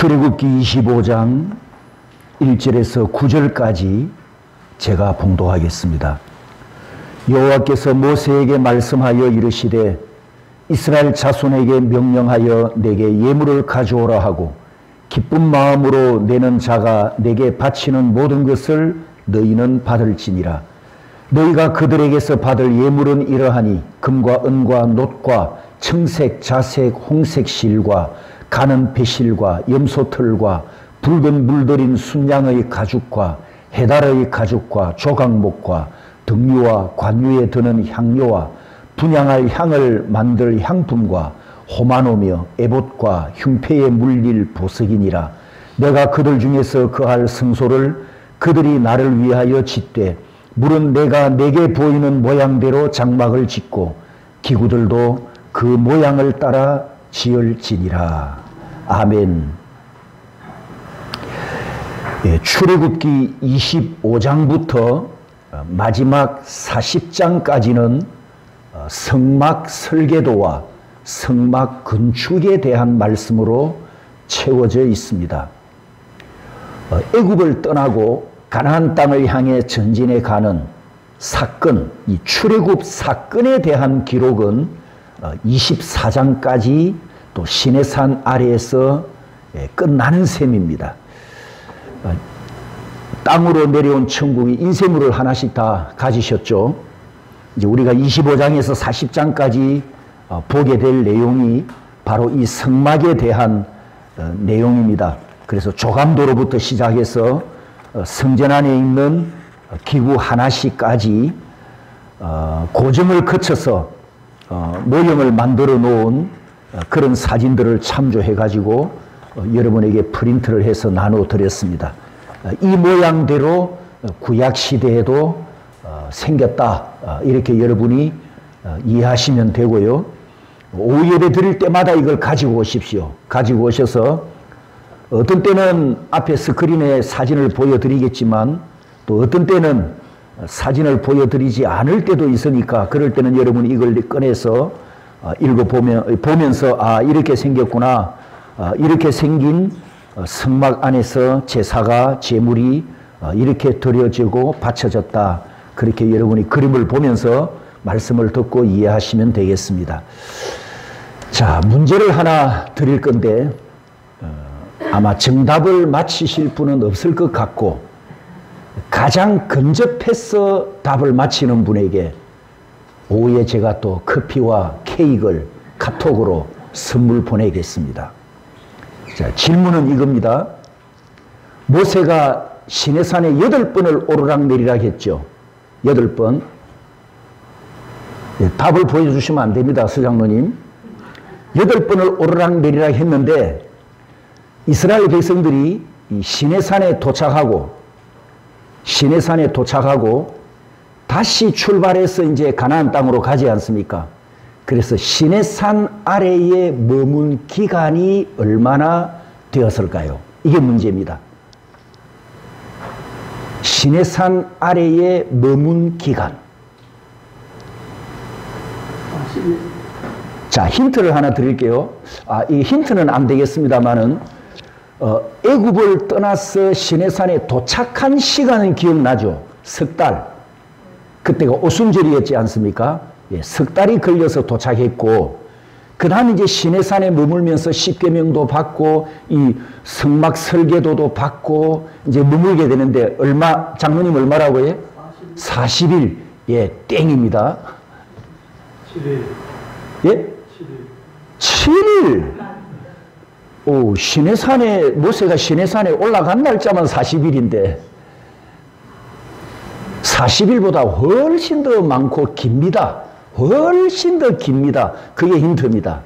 출애굽기 25장 1절에서 9절까지 제가 봉독하겠습니다. 여호와께서 모세에게 말씀하여 이르시되 이스라엘 자손에게 명령하여 내게 예물을 가져오라 하고 기쁜 마음으로 내는 자가 내게 바치는 모든 것을 너희는 받을지니라. 너희가 그들에게서 받을 예물은 이러하니 금과 은과 놋과 청색, 자색, 홍색 실과 가는 배실과 염소털과 붉은 물들인 순양의 가죽과 해달의 가죽과 조각목과 등유와 관유에 드는 향료와 분향할 향을 만들 향품과 호마노며 에봇과 흉패에 물릴 보석이니라. 내가 그들 중에서 그할 성소를 그들이 나를 위하여 짓되 물은 내가 내게 보이는 모양대로 장막을 짓고 기구들도 그 모양을 따라 지을지니라. 아멘. 출애굽기 25장부터 마지막 40장까지는 성막 설계도와 성막 건축에 대한 말씀으로 채워져 있습니다. 애굽을 떠나고 가나안 땅을 향해 전진해 가는 사건, 이 출애굽 사건에 대한 기록은 24장까지 또 시내산 아래에서 끝나는 셈입니다. 땅으로 내려온 천국이 인쇄물을 하나씩 다 가지셨죠. 이제 우리가 25장에서 40장까지 보게 될 내용이 바로 이 성막에 대한 내용입니다. 그래서 조감도로부터 시작해서 성전 안에 있는 기구 하나씩까지 고정을 거쳐서 모형을 만들어 놓은 그런 사진들을 참조해 가지고 여러분에게 프린트를 해서 나눠 드렸습니다. 이 모양대로 구약 시대에도 생겼다, 이렇게 여러분이 이해하시면 되고요. 오후 예배 드릴 때마다 이걸 가지고 오십시오. 가지고 오셔서 어떤 때는 앞에 스크린에 사진을 보여드리겠지만 또 어떤 때는 사진을 보여드리지 않을 때도 있으니까 그럴 때는 여러분이 이걸 꺼내서 보면서 이렇게 생겼구나, 이렇게 생긴 성막 안에서 제사가 제물이 이렇게 드려지고 바쳐졌다, 그렇게 여러분이 그림을 보면서 말씀을 듣고 이해하시면 되겠습니다. 자, 문제를 하나 드릴 건데 아마 정답을 맞히실 분은 없을 것 같고 가장 근접해서 답을 맞히는 분에게 오후에 제가 또 커피와 케이크를 카톡으로 선물 보내겠습니다. 자, 질문은 이겁니다. 모세가 시내산에 8번을 오르락내리락 했죠. 8번. 답을 보여주시면 안 됩니다, 서장로님. 8번을 오르락내리락 했는데 이스라엘 백성들이 이 시내산에 도착하고 다시 출발해서 이제 가나안 땅으로 가지 않습니까? 그래서 시내산 아래에 머문 기간이 얼마나 되었을까요? 이게 문제입니다. 시내산 아래에 머문 기간. 자, 힌트를 하나 드릴게요. 이 힌트는 안 되겠습니다만은 애굽을 떠나서 시내산에 도착한 시간은 기억나죠? 석 달. 그때가 오순절이었지 않습니까? 예, 석 달이 걸려서 도착했고 그 다음에 이제 시내산에 머물면서 십계명도 받고 이 성막 설계도도 받고 이제 머물게 되는데 장로님 얼마라고 해요? 40일. 예, 땡입니다. 7일. 예? 7일. 오, 모세가 시내산에 올라간 날짜만 40일인데 40일보다 훨씬 더 많고 깁니다. 훨씬 더 깁니다. 그게 힌트입니다.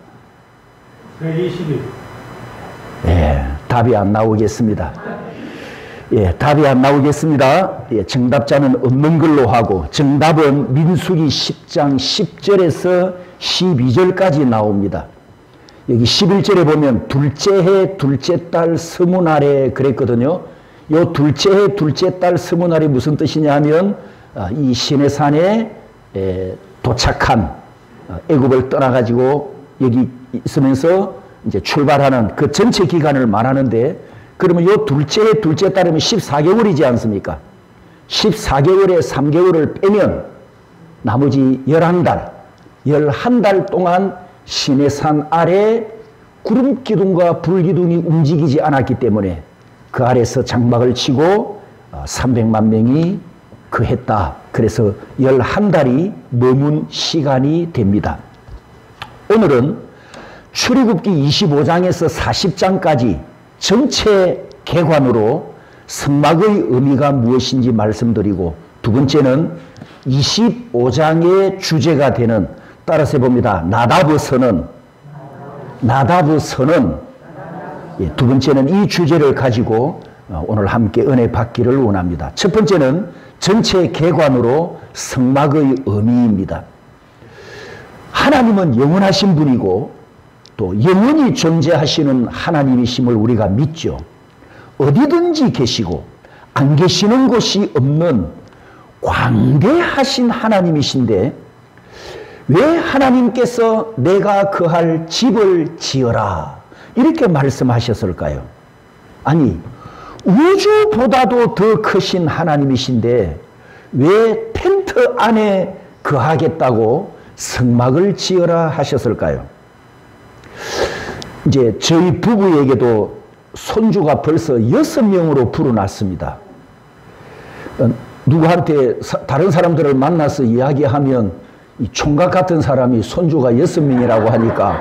120일. 예, 답이 안 나오겠습니다. 예, 답이 안 나오겠습니다. 예, 정답자는 없는 걸로 하고 정답은 민수기 10장 10절에서 12절까지 나옵니다. 여기 11절에 보면 둘째 해 둘째 달 스무날에 그랬거든요. 요 둘째 해 둘째 달 스무날이 무슨 뜻이냐 하면 이 시내산에 도착한 애굽을 떠나가지고 여기 있으면서 이제 출발하는 그 전체 기간을 말하는데, 그러면 요 둘째 따르면 14개월이지 않습니까? 14개월에 3개월을 빼면 나머지 11달, 11달 동안 시내산 아래 구름 기둥과 불 기둥이 움직이지 않았기 때문에 그 아래서 장막을 치고 300만 명이 거했다. 그래서 11달이 넘은 시간이 됩니다. 오늘은 출애굽기 25장에서 40장까지 전체 개관으로 성막의 의미가 무엇인지 말씀드리고, 두 번째는 25장의 주제가 되는, 따라서 해봅니다. 나다브 선언. 두 번째는 이 주제를 가지고 오늘 함께 은혜 받기를 원합니다. 첫 번째는 전체 개관으로 성막의 의미입니다. 하나님은 영원하신 분이고 또 영원히 존재하시는 하나님이심을 우리가 믿죠. 어디든지 계시고 안 계시는 곳이 없는 광대하신 하나님이신데, 왜 하나님께서 내가 거할 집을 지어라 이렇게 말씀하셨을까요? 아니, 우주보다도 더 크신 하나님이신데 왜 텐트 안에 거하겠다고 성막을 지어라 하셨을까요? 이제 저희 부부에게도 손주가 벌써 6명으로 불어났습니다. 누구한테 다른 사람들을 만나서 이야기하면 이 총각 같은 사람이 손주가 6명이라고 하니까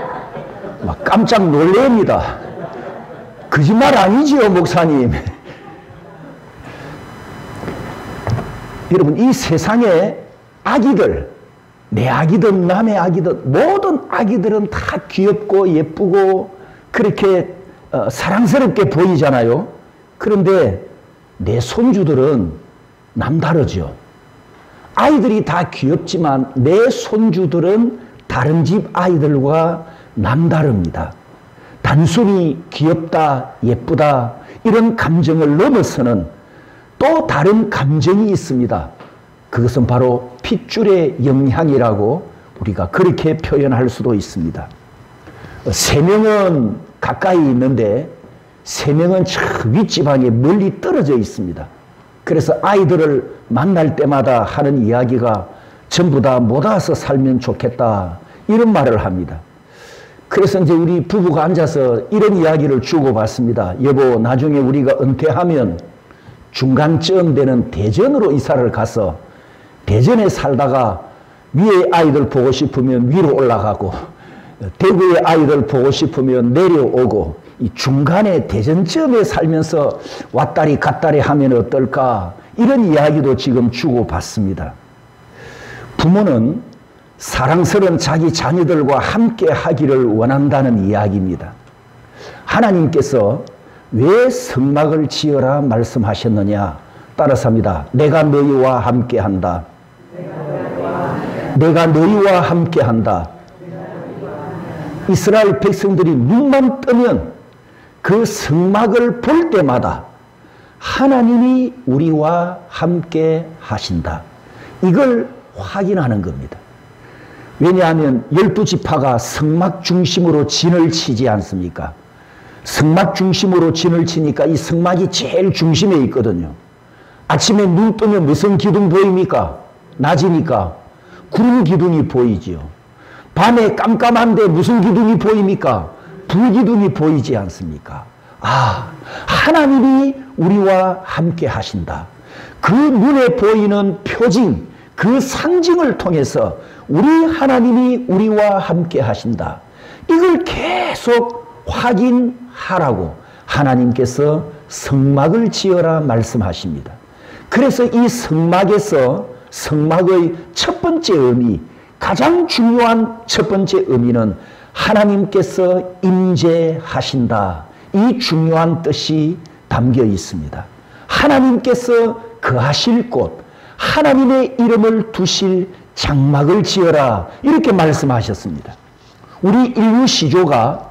막 깜짝 놀랍니다. 거짓말 아니지요, 목사님? 여러분, 이 세상에 아기들, 내 아기든 남의 아기든 모든 아기들은 다 귀엽고 예쁘고 그렇게 사랑스럽게 보이잖아요. 그런데 내 손주들은 남다르죠. 아이들이 다 귀엽지만 내 손주들은 다른 집 아이들과 남다릅니다. 단순히 귀엽다, 예쁘다 이런 감정을 넘어서는 또 다른 감정이 있습니다. 그것은 바로 핏줄의 영향이라고 우리가 그렇게 표현할 수도 있습니다. 3명은 가까이 있는데 3명은 저 윗지방에 멀리 떨어져 있습니다. 그래서 아이들을 만날 때마다 하는 이야기가 전부 다 못 와서 살면 좋겠다 이런 말을 합니다. 그래서 이제 우리 부부가 앉아서 이런 이야기를 주고받습니다. 여보, 나중에 우리가 은퇴하면 중간쯤 되는 대전으로 이사를 가서 대전에 살다가 위에 아이들 보고 싶으면 위로 올라가고 대구의 아이들 보고 싶으면 내려오고 이 중간에 대전쯤에 살면서 왔다리 갔다리 하면 어떨까, 이런 이야기도 지금 주고받습니다. 부모는 사랑스러운 자기 자녀들과 함께 하기를 원한다는 이야기입니다. 하나님께서 왜 성막을 지어라 말씀하셨느냐? 따라서 합니다. 내가 너희와 함께 한다. 내가 너희와 함께 한다. 이스라엘 백성들이 눈만 뜨면 그 성막을 볼 때마다 하나님이 우리와 함께 하신다. 이걸 확인하는 겁니다. 왜냐하면 12지파가 성막 중심으로 진을 치지 않습니까? 성막 중심으로 진을 치니까 이 성막이 제일 중심에 있거든요. 아침에 눈 뜨면 무슨 기둥 보입니까? 낮이니까 구름 기둥이 보이지요. 밤에 깜깜한데 무슨 기둥이 보입니까? 불 기둥이 보이지 않습니까? 아, 하나님이 우리와 함께 하신다. 그 눈에 보이는 표징, 그 상징을 통해서 우리 하나님이 우리와 함께 하신다. 이걸 계속 확인하라고 하나님께서 성막을 지어라 말씀하십니다. 그래서 이 성막에서 성막의 첫 번째 의미, 가장 중요한 첫 번째 의미는 하나님께서 임재하신다. 이 중요한 뜻이 담겨 있습니다. 하나님께서 거하실 곳, 하나님의 이름을 두실 장막을 지어라 이렇게 말씀하셨습니다. 우리 인류 시조가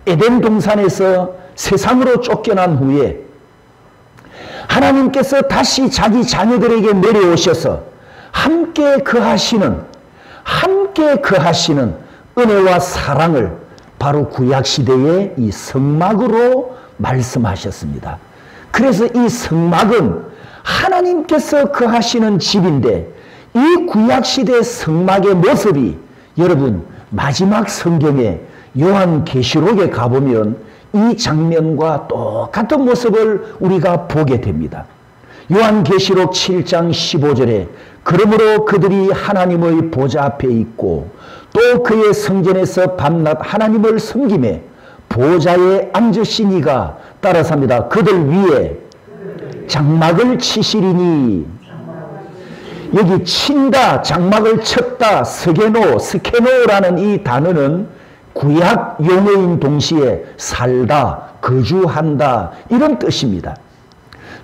에덴 동산에서 세상으로 쫓겨난 후에 하나님께서 다시 자기 자녀들에게 내려오셔서 함께 거하시는 은혜와 사랑을 바로 구약시대의 이 성막으로 말씀하셨습니다. 그래서 이 성막은 하나님께서 거하시는 집인데 이 구약시대 성막의 모습이 여러분 마지막 성경에 요한계시록에 가보면 이 장면과 똑같은 모습을 우리가 보게 됩니다. 요한계시록 7장 15절에 그러므로 그들이 하나님의 보좌 앞에 있고 또 그의 성전에서 밤낮 하나님을 섬기매 보좌에 앉으시니가 따라서 합니다. 그들 위에 장막을 치시리니 여기 친다, 장막을 쳤다, 스케노라는 이 단어는 구약 용어인 동시에 살다, 거주한다 이런 뜻입니다.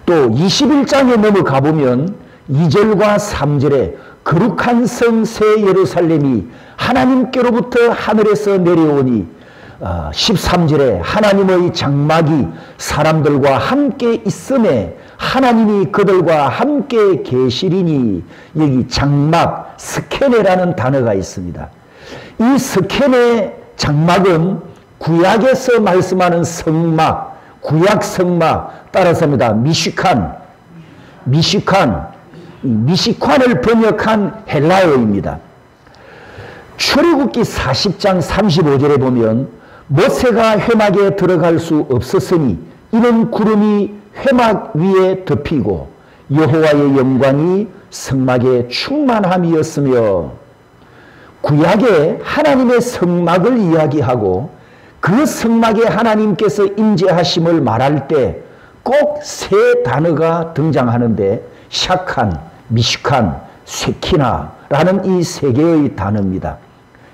또 21장에 넘어가 보면 2절과 3절에 거룩한 성 새 예루살렘이 하나님께로부터 하늘에서 내려오니 13절에 하나님의 장막이 사람들과 함께 있음에 하나님이 그들과 함께 계시리니 여기 장막, 스케네라는 단어가 있습니다. 이 스케네 장막은 구약에서 말씀하는 성막, 구약 성막 따라서입니다. 미시칸을 번역한 헬라어입니다. 출애굽기 40장 35절에 보면 모세가 회막에 들어갈 수 없었으니 이는 구름이 회막 위에 덮이고 여호와의 영광이 성막에 충만함이었으며 구약에 하나님의 성막을 이야기하고 그 성막에 하나님께서 임재하심을 말할 때 꼭 세 단어가 등장하는데 샤칸, 미시칸, 쇠키나라는 이 세 개의 단어입니다.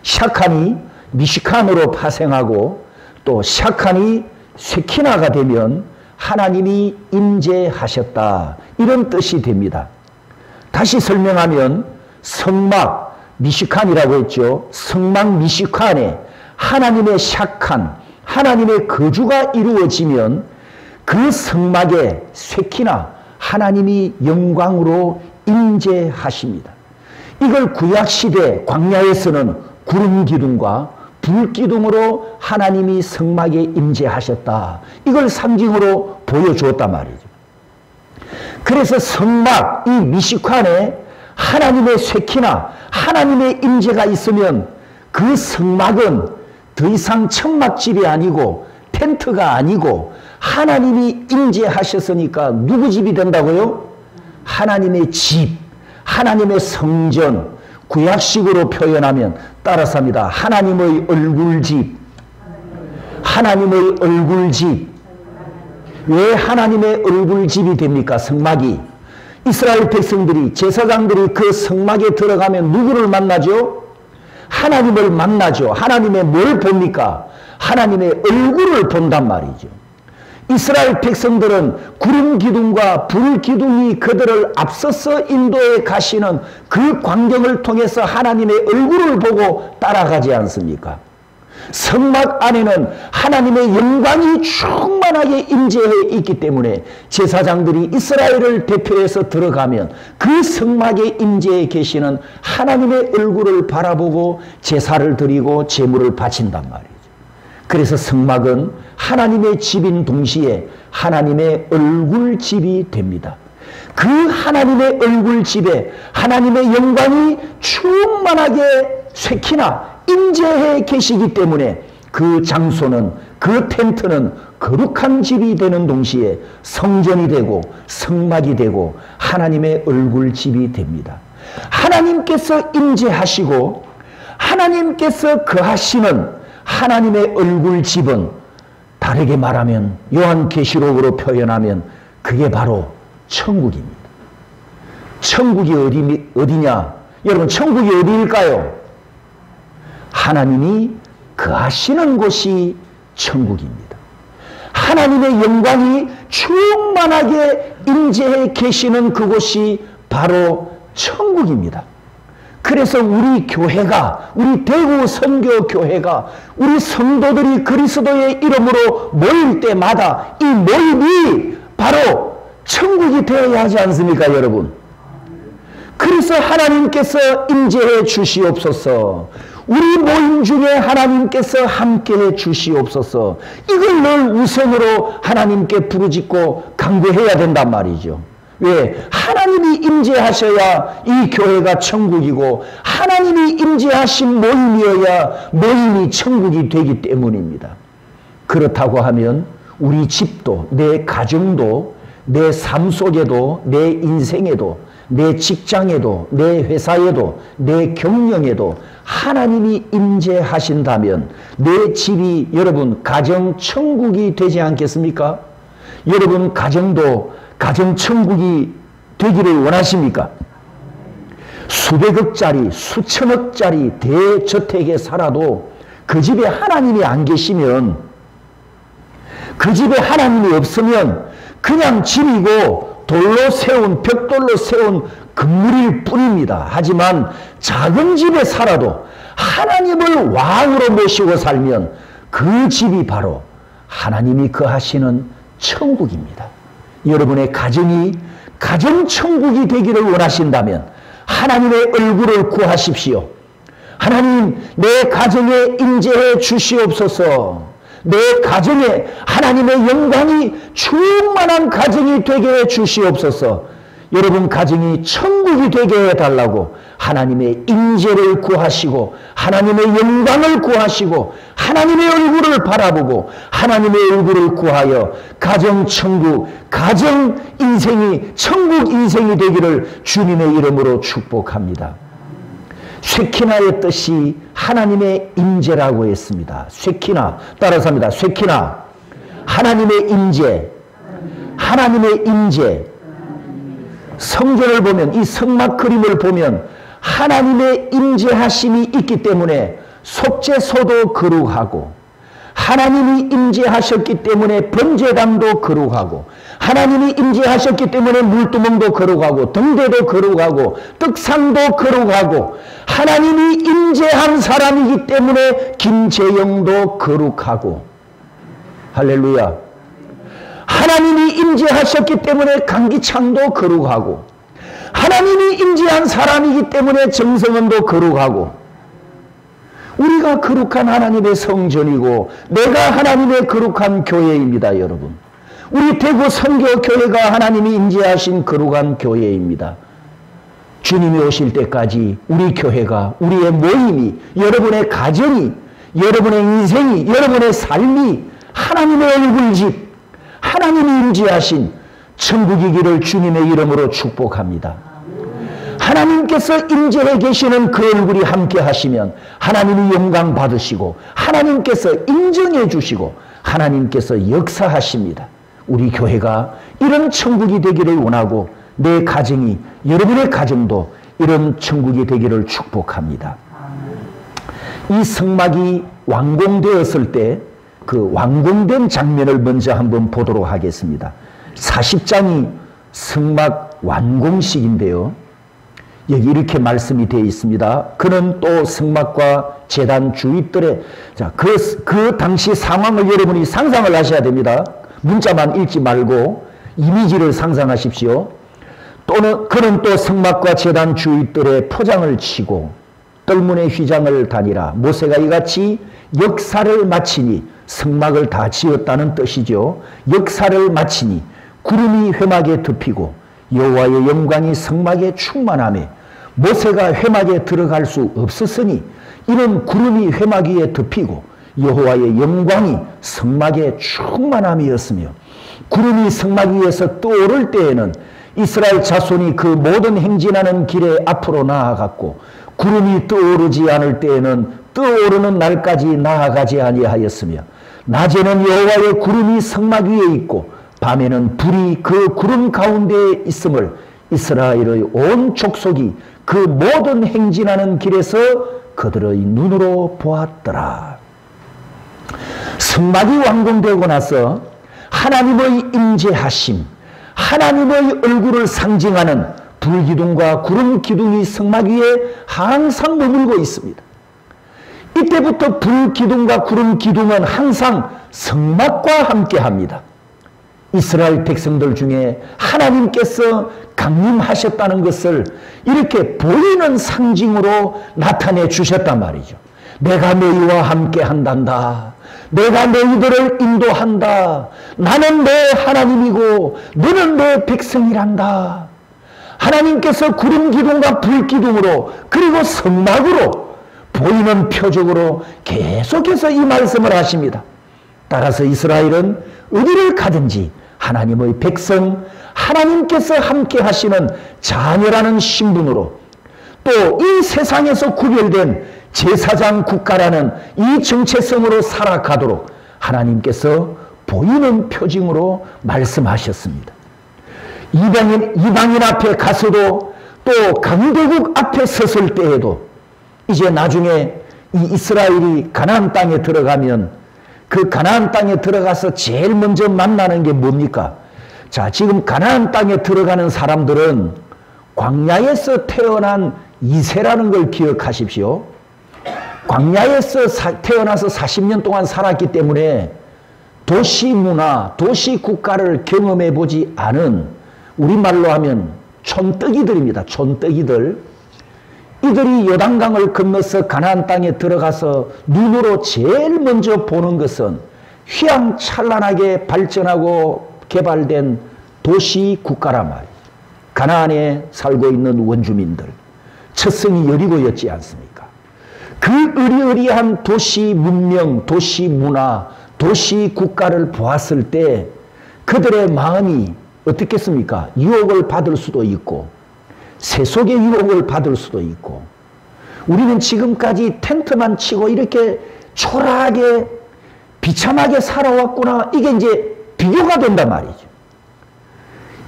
샤칸이 미시칸으로 파생하고 또 샤칸이 쇠키나가 되면 하나님이 임재하셨다 이런 뜻이 됩니다. 다시 설명하면 성막 미시칸이라고 했죠. 성막 미시칸에 하나님의 샤칸, 하나님의 거주가 이루어지면 그 성막에 쇠키나 하나님이 영광으로 임재하십니다. 이걸 구약시대 광야에서는 구름기둥과 불기둥으로 하나님이 성막에 임재하셨다. 이걸 상징으로 보여주었단 말이죠. 그래서 성막, 이 미시칸에 하나님의 쇠키나 하나님의 임재가 있으면 그 성막은 더 이상 천막집이 아니고 텐트가 아니고 하나님이 임재하셨으니까 누구 집이 된다고요? 하나님의 집, 하나님의 성전, 구약식으로 표현하면 따라서 합니다. 하나님의 얼굴집, 하나님의 얼굴집. 왜 하나님의 얼굴집이 됩니까? 성막이. 이스라엘 백성들이, 제사장들이 그 성막에 들어가면 누구를 만나죠? 하나님을 만나죠. 하나님의 뭘 봅니까? 하나님의 얼굴을 본단 말이죠. 이스라엘 백성들은 구름 기둥과 불 기둥이 그들을 앞서서 인도에 가시는 그 광경을 통해서 하나님의 얼굴을 보고 따라가지 않습니까? 성막 안에는 하나님의 영광이 충만하게 임재해 있기 때문에 제사장들이 이스라엘을 대표해서 들어가면 그 성막에 임재해 계시는 하나님의 얼굴을 바라보고 제사를 드리고 제물을 바친단 말이에요. 그래서 성막은 하나님의 집인 동시에 하나님의 얼굴집이 됩니다. 그 하나님의 얼굴집에 하나님의 영광이 충만하게 쇠키나 임재해 계시기 때문에 그 장소는, 그 텐트는 거룩한 집이 되는 동시에 성전이 되고 성막이 되고 하나님의 얼굴집이 됩니다. 하나님께서 임재하시고 하나님께서 거하시는 하나님의 얼굴집은 다르게 말하면 요한계시록으로 표현하면 그게 바로 천국입니다. 천국이 어디냐? 여러분 천국이 어디일까요? 하나님이 거하시는 곳이 천국입니다. 하나님의 영광이 충만하게 임재해 계시는 그곳이 바로 천국입니다. 그래서 우리 교회가, 우리 대구 선교교회가 우리 성도들이 그리스도의 이름으로 모일 때마다 이 모임이 바로 천국이 되어야 하지 않습니까, 여러분? 그래서 하나님께서 임재해 주시옵소서. 우리 모임 중에 하나님께서 함께해 주시옵소서. 이걸 늘 우선으로 하나님께 부르짖고 간구해야 된단 말이죠. 왜? 하나님이 임재하셔야 이 교회가 천국이고 하나님이 임재하신 모임이어야 모임이 천국이 되기 때문입니다. 그렇다고 하면 우리 집도, 내 가정도, 내 삶 속에도, 내 인생에도, 내 직장에도, 내 회사에도, 내 경영에도 하나님이 임재하신다면 내 집이 여러분 가정 천국이 되지 않겠습니까? 여러분 가정도 가정 천국이 되기를 원하십니까? 수백억짜리, 수천억짜리 대저택에 살아도 그 집에 하나님이 안 계시면, 그 집에 하나님이 없으면 그냥 집이고 돌로 세운, 벽돌로 세운 건물일 뿐입니다. 하지만 작은 집에 살아도 하나님을 왕으로 모시고 살면 그 집이 바로 하나님이 거하시는 천국입니다. 여러분의 가정이 가정천국이 되기를 원하신다면 하나님의 얼굴을 구하십시오. 하나님, 내 가정에 임재해 주시옵소서. 내 가정에 하나님의 영광이 충만한 가정이 되게 해 주시옵소서. 여러분 가정이 천국이 되게 해달라고 하나님의 임재를 구하시고 하나님의 영광을 구하시고 하나님의 얼굴을 바라보고 하나님의 얼굴을 구하여 가정 천국, 가정 인생이 천국 인생이 되기를 주님의 이름으로 축복합니다. 쉐키나의 뜻이 하나님의 임재라고 했습니다. 쉐키나, 따라서 합니다. 쉐키나, 하나님의 임재, 하나님의 임재. 성전을 보면, 이 성막 그림을 보면 하나님의 임재하심이 있기 때문에 속죄소도 거룩하고, 하나님이 임재하셨기 때문에 번제단도 거룩하고, 하나님이 임재하셨기 때문에 물두멍도 거룩하고, 등대도 거룩하고, 떡상도 거룩하고, 하나님이 임재한 사람이기 때문에 김재영도 거룩하고. 할렐루야. 하나님이 임재하셨기 때문에 강기창도 거룩하고, 하나님이 임재한 사람이기 때문에 정성원도 거룩하고, 우리가 거룩한 하나님의 성전이고 내가 하나님의 거룩한 교회입니다. 여러분, 우리 대구 선교교회가 하나님이 임재하신 거룩한 교회입니다. 주님이 오실 때까지 우리 교회가, 우리의 모임이, 여러분의 가정이, 여러분의 인생이, 여러분의 삶이 하나님의 얼굴집, 하나님이 임재하신 천국이기를 주님의 이름으로 축복합니다. 하나님께서 임재해 계시는 그 얼굴이 함께 하시면 하나님이 영광 받으시고 하나님께서 인정해 주시고 하나님께서 역사하십니다. 우리 교회가 이런 천국이 되기를 원하고 내 가정이, 여러분의 가정도 이런 천국이 되기를 축복합니다. 이 성막이 완공되었을 때 그 완공된 장면을 먼저 한번 보도록 하겠습니다. 40장이 성막 완공식인데요. 여기 이렇게 말씀이 되어 있습니다. 그는 또 성막과 제단 주위들에, 자, 그 당시 상황을 여러분이 상상을 하셔야 됩니다. 문자만 읽지 말고 이미지를 상상하십시오. 또는 그는 또 성막과 제단 주위들에 포장을 치고 뜰문에 휘장을 다니라. 모세가 이같이 역사를 마치니, 성막을 다 지었다는 뜻이죠. 역사를 마치니 구름이 회막에 덮이고 여호와의 영광이 성막에 충만하며 모세가 회막에 들어갈 수 없었으니 이는 구름이 회막 위에 덮이고 여호와의 영광이 성막에 충만함이었으며, 구름이 성막 위에서 떠오를 때에는 이스라엘 자손이 그 모든 행진하는 길에 앞으로 나아갔고, 구름이 떠오르지 않을 때에는 떠오르는 날까지 나아가지 아니하였으며, 낮에는 여호와의 구름이 성막 위에 있고 밤에는 불이 그 구름 가운데에 있음을 이스라엘의 온 족속이 그 모든 행진하는 길에서 그들의 눈으로 보았더라. 성막이 완공되고 나서 하나님의 임재하심, 하나님의 얼굴을 상징하는 불기둥과 구름기둥이 성막 위에 항상 머물고 있습니다. 이때부터 불기둥과 구름기둥은 항상 성막과 함께합니다. 이스라엘 백성들 중에 하나님께서 강림하셨다는 것을 이렇게 보이는 상징으로 나타내 주셨단 말이죠. 내가 너희와 함께 한단다. 내가 너희들을 인도한다. 나는 내 하나님이고 너는 내 백성이란다. 하나님께서 구름 기둥과 불 기둥으로 그리고 성막으로 보이는 표적으로 계속해서 이 말씀을 하십니다. 따라서 이스라엘은 어디를 가든지 하나님의 백성, 하나님께서 함께 하시는 자녀라는 신분으로 또 이 세상에서 구별된 제사장 국가라는 이 정체성으로 살아가도록 하나님께서 보이는 표징으로 말씀하셨습니다. 이방인 앞에 가서도 또 강대국 앞에 섰을 때에도 이제 나중에 이 이스라엘이 가나안 땅에 들어가면 그 가나안 땅에 들어가서 제일 먼저 만나는 게 뭡니까? 자, 지금 가나안 땅에 들어가는 사람들은 광야에서 태어난 이세라는 걸 기억하십시오. 광야에서 태어나서 40년 동안 살았기 때문에 도시 문화, 도시 국가를 경험해 보지 않은 우리말로 하면 촌뜨기들입니다. 촌뜨기들. 이들이 요단강을 건너서 가나안 땅에 들어가서 눈으로 제일 먼저 보는 것은 휘황찬란하게 발전하고 개발된 도시 국가란 말이에요. 가나안에 살고 있는 원주민들. 첫성이 여리고였지 않습니까? 그 으리으리한 도시 문명, 도시 문화, 도시 국가를 보았을 때 그들의 마음이 어떻겠습니까? 유혹을 받을 수도 있고 세속의 유혹을 받을 수도 있고 우리는 지금까지 텐트만 치고 이렇게 초라하게 비참하게 살아왔구나. 이게 이제 비교가 된단 말이죠.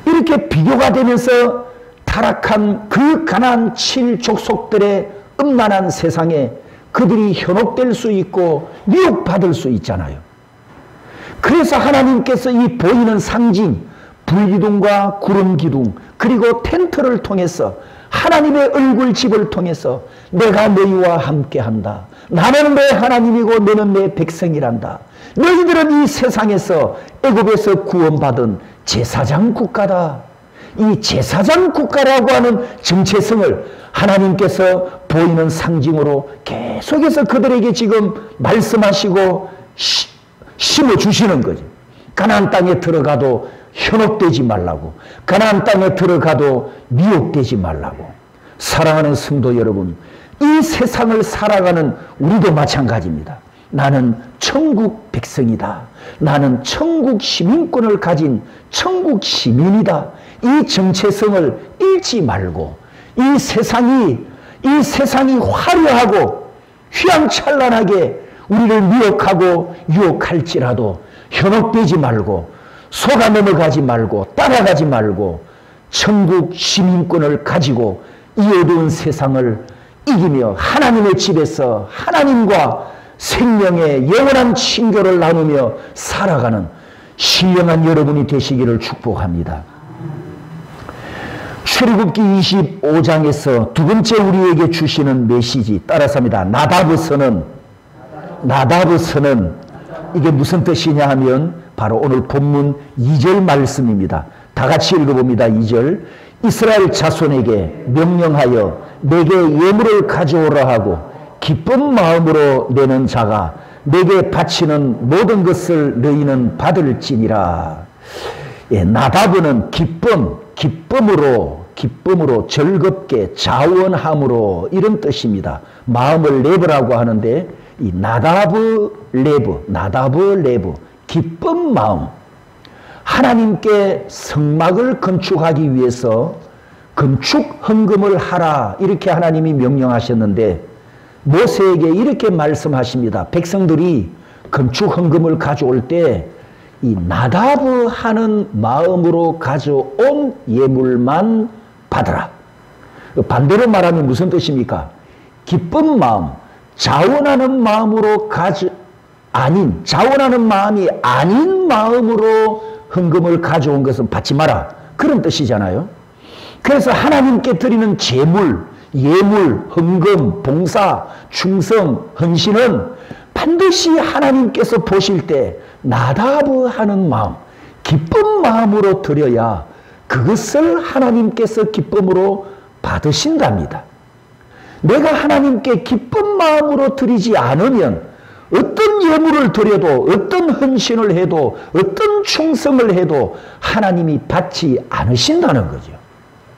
이렇게 비교가 되면서 타락한 그 가나안 7족속들의 음란한 세상에 그들이 현혹될 수 있고 미혹받을 수 있잖아요. 그래서 하나님께서 이 보이는 상징 불기둥과 구름기둥 그리고 텐트를 통해서 하나님의 얼굴집을 통해서 내가 너희와 함께한다. 나는 내 하나님이고 너는 내 백성이란다. 너희들은 이 세상에서 애굽에서 구원받은 제사장 국가다. 이 제사장 국가라고 하는 정체성을 하나님께서 보이는 상징으로 계속해서 그들에게 지금 말씀하시고 심어주시는 거죠. 가나안 땅에 들어가도 현혹되지 말라고. 가나안 땅에 들어가도 미혹되지 말라고. 사랑하는 성도 여러분, 이 세상을 살아가는 우리도 마찬가지입니다. 나는 천국 백성이다. 나는 천국 시민권을 가진 천국 시민이다. 이 정체성을 잃지 말고 이 세상이 화려하고 휘황찬란하게 우리를 미혹하고 유혹할지라도 현혹되지 말고 속아 넘어가지 말고 따라가지 말고 천국 시민권을 가지고 이 어두운 세상을 이기며 하나님의 집에서 하나님과 생명의 영원한 친교를 나누며 살아가는 신령한 여러분이 되시기를 축복합니다. 출애굽기 25장에서 두 번째 우리에게 주시는 메시지 따라서 합니다. 나다브서는 이게 무슨 뜻이냐 하면 바로 오늘 본문 2절 말씀입니다. 다 같이 읽어봅니다. 2절. 이스라엘 자손에게 명령하여 내게 예물을 가져오라 하고 기쁜 마음으로 내는 자가 내게 바치는 모든 것을 너희는 받을지니라. 예, 나다브는 기쁨으로 즐겁게 자원함으로 이런 뜻입니다. 마음을 레브라고 하는데 이 나다브 레브 기쁜 마음. 하나님께 성막을 건축하기 위해서 건축 헌금을 하라 이렇게 하나님이 명령하셨는데 모세에게 이렇게 말씀하십니다. 백성들이 건축 헌금을 가져올 때 이 나다브 하는 마음으로 가져온 예물만 받으라. 반대로 말하면 무슨 뜻입니까? 기쁜 마음, 자원하는 마음으로 자원하는 마음이 아닌 마음으로 헌금을 가져온 것은 받지 마라. 그런 뜻이잖아요. 그래서 하나님께 드리는 제물, 예물, 헌금, 봉사, 충성, 헌신은 반드시 하나님께서 보실 때 나다브 하는 마음, 기쁜 마음으로 드려야 그것을 하나님께서 기쁨으로 받으신답니다. 내가 하나님께 기쁜 마음으로 드리지 않으면 어떤 예물을 드려도 어떤 헌신을 해도 어떤 충성을 해도 하나님이 받지 않으신다는 거죠.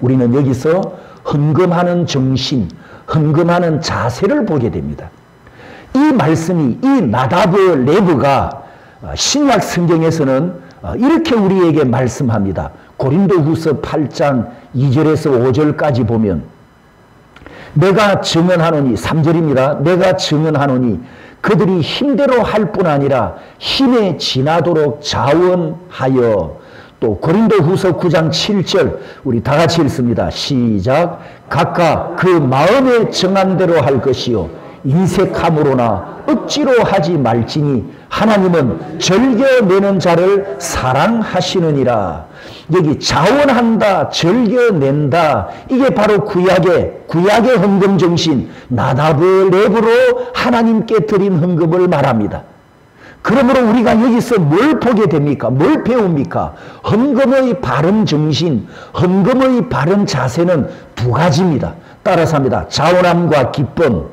우리는 여기서 헌금하는 정신, 헌금하는 자세를 보게 됩니다. 이 말씀이, 이 나다브 레브가 신약 성경에서는 이렇게 우리에게 말씀합니다. 고린도후서 8장 2절에서 5절까지 보면 내가 증언하노니, 3절입니다. 내가 증언하노니 그들이 힘대로 할 뿐 아니라 힘에 지나도록 자원하여, 또 고린도후서 9장 7절 우리 다 같이 읽습니다. 시작. 각각 그 마음에 정한 대로 할 것이요 인색함으로나 억지로 하지 말지니 하나님은 즐겨내는 자를 사랑하시느니라. 여기 자원한다, 즐겨낸다, 이게 바로 구약의 헌금 정신, 나다브 레브로 하나님께 드린 헌금을 말합니다. 그러므로 우리가 여기서 뭘 보게 됩니까? 뭘 배웁니까? 헌금의 바른 정신, 헌금의 바른 자세는 두 가지입니다. 따라서 합니다. 자원함과 기쁨.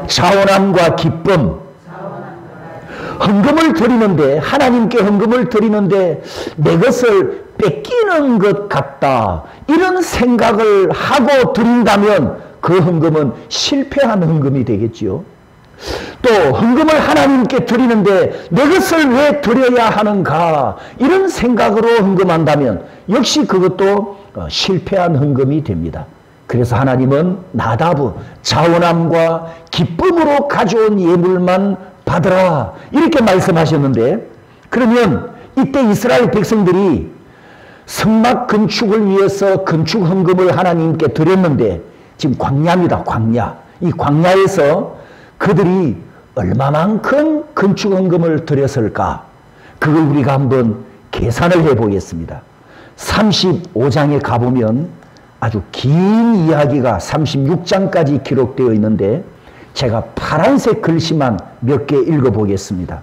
자원함과 기쁨. 헌금을 드리는데, 하나님께 헌금을 드리는데 내 것을 뺏기는 것 같다, 이런 생각을 하고 드린다면 그 헌금은 실패한 헌금이 되겠지요. 또 헌금을 하나님께 드리는데 내 것을 왜 드려야 하는가, 이런 생각으로 헌금한다면 역시 그것도 실패한 헌금이 됩니다. 그래서 하나님은 나다브, 자원함과 기쁨으로 가져온 예물만 받으라, 이렇게 말씀하셨는데, 그러면 이때 이스라엘 백성들이 성막 건축을 위해서 건축 헌금을 하나님께 드렸는데, 지금 광야입니다. 광야. 이 광야에서 그들이 얼마만큼 건축 헌금을 드렸을까? 그걸 우리가 한번 계산을 해보겠습니다. 35장에 가보면 아주 긴 이야기가 36장까지 기록되어 있는데, 제가 파란색 글씨만 몇 개 읽어보겠습니다.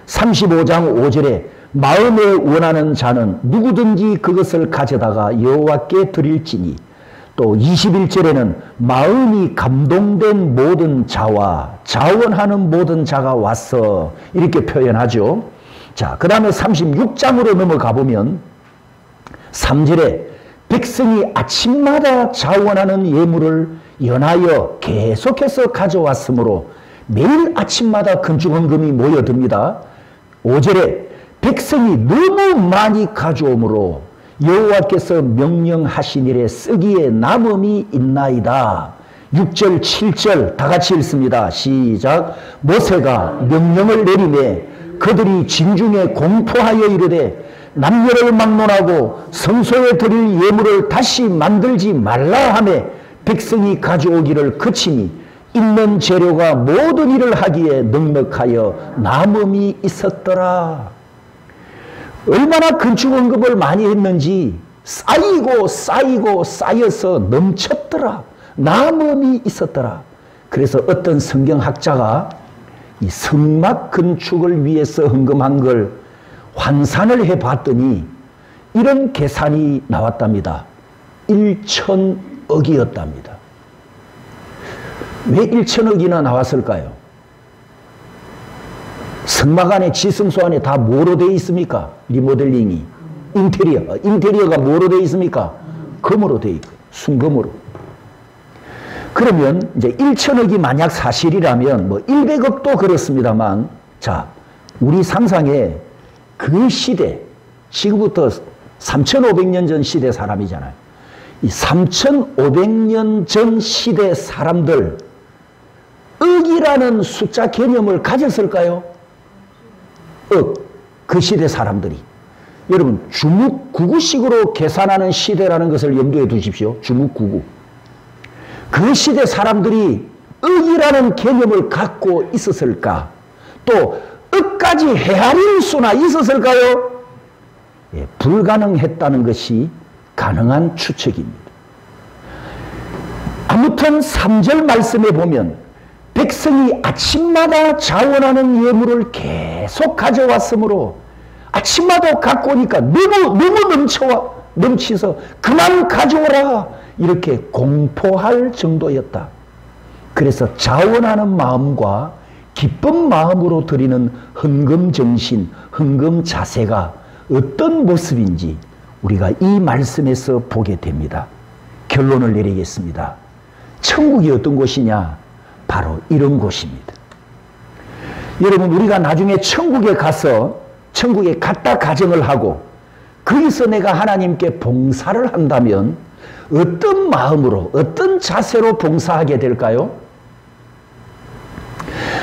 35장 5절에 마음에 원하는 자는 누구든지 그것을 가져다가 여호와께 드릴지니, 또 21절에는 마음이 감동된 모든 자와 자원하는 모든 자가 왔어, 이렇게 표현하죠. 자, 그 다음에 36장으로 넘어가 보면 3절에 백성이 아침마다 자원하는 예물을 연하여 계속해서 가져왔으므로 매일 아침마다 건축헌금이 모여듭니다. 5절에 백성이 너무 많이 가져오므로 여호와께서 명령하신 일에 쓰기에 남음이 있나이다. 6절 7절 다 같이 읽습니다. 시작. 모세가 명령을 내리매 그들이 진중에 공포하여 이르되 남녀를 막론하고 성소에 드릴 예물을 다시 만들지 말라 하매 백성이 가져오기를 그치니 있는 재료가 모든 일을 하기에 넉넉하여 남음이 있었더라. 얼마나 건축헌금을 많이 했는지 쌓이고 쌓이고 쌓여서 넘쳤더라. 남음이 있었더라. 그래서 어떤 성경학자가 이 성막 건축을 위해서 헌금한 걸 환산을 해봤더니 이런 계산이 나왔답니다. 1,000억이었답니다. 왜 1,000억이나 나왔을까요? 성막 안에, 지성소 안에 다 뭐로 되어 있습니까? 리모델링이. 인테리어가 뭐로 되어 있습니까? 금으로 되어 있고, 순금으로. 그러면 이제 1,000억이 만약 사실이라면 뭐 100억도 그렇습니다만, 자, 우리 상상에 그 시대, 지금부터 3,500년 전 시대 사람이잖아요. 이 3,500년 전 시대 사람들, 억이라는 숫자 개념을 가졌을까요? 억, 그 시대 사람들이. 여러분, 주묵구구식으로 계산하는 시대라는 것을 염두에 두십시오. 주묵구구. 그 시대 사람들이 억이라는 개념을 갖고 있었을까? 또 억까지 헤아릴 수나 있었을까요? 예, 불가능했다는 것이 가능한 추측입니다. 아무튼 3절 말씀에 보면 백성이 아침마다 자원하는 예물을 계속 가져왔으므로 아침마다 갖고 오니까 너무 넘쳐와 넘치서 그만 가져오라 이렇게 공포할 정도였다. 그래서 자원하는 마음과 기쁜 마음으로 드리는 헌금 정신, 헌금 자세가 어떤 모습인지 우리가 이 말씀에서 보게 됩니다. 결론을 내리겠습니다. 천국이 어떤 곳이냐? 바로 이런 곳입니다. 여러분, 우리가 나중에 천국에 가서 천국에 갔다 가정을 하고 거기서 내가 하나님께 봉사를 한다면 어떤 마음으로, 어떤 자세로 봉사하게 될까요?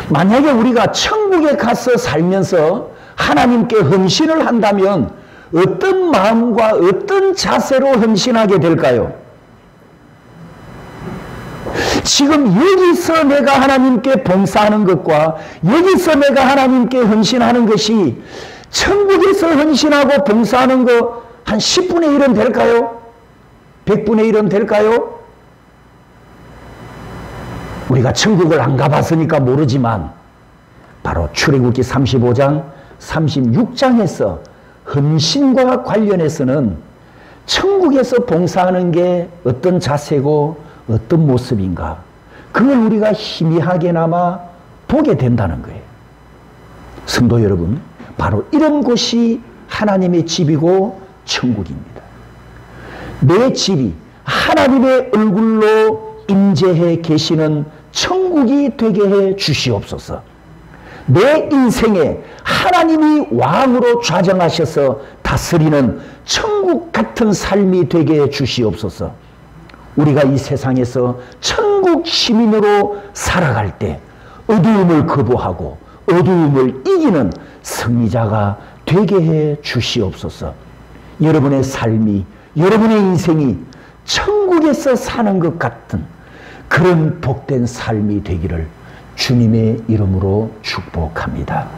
만약에 우리가 천국에 가서 살면서 하나님께 헌신을 한다면 어떤 마음과 어떤 자세로 헌신하게 될까요? 지금 여기서 내가 하나님께 봉사하는 것과 여기서 내가 하나님께 헌신하는 것이 천국에서 헌신하고 봉사하는 거 한 10분의 1은 될까요? 100분의 1은 될까요? 우리가 천국을 안 가봤으니까 모르지만 바로 출애굽기 35장, 36장에서 헌신과 관련해서는 천국에서 봉사하는 게 어떤 자세고 어떤 모습인가, 그걸 우리가 희미하게나마 보게 된다는 거예요. 성도 여러분, 바로 이런 곳이 하나님의 집이고 천국입니다. 내 집이 하나님의 얼굴로 임재해 계시는 천국이 되게 해 주시옵소서. 내 인생에 하나님이 왕으로 좌정하셔서 다스리는 천국 같은 삶이 되게 해 주시옵소서. 우리가 이 세상에서 천국 시민으로 살아갈 때 어두움을 거부하고 어두움을 이기는 승리자가 되게 해 주시옵소서. 여러분의 삶이, 여러분의 인생이 천국에서 사는 것 같은 그런 복된 삶이 되기를 주님의 이름으로 축복합니다.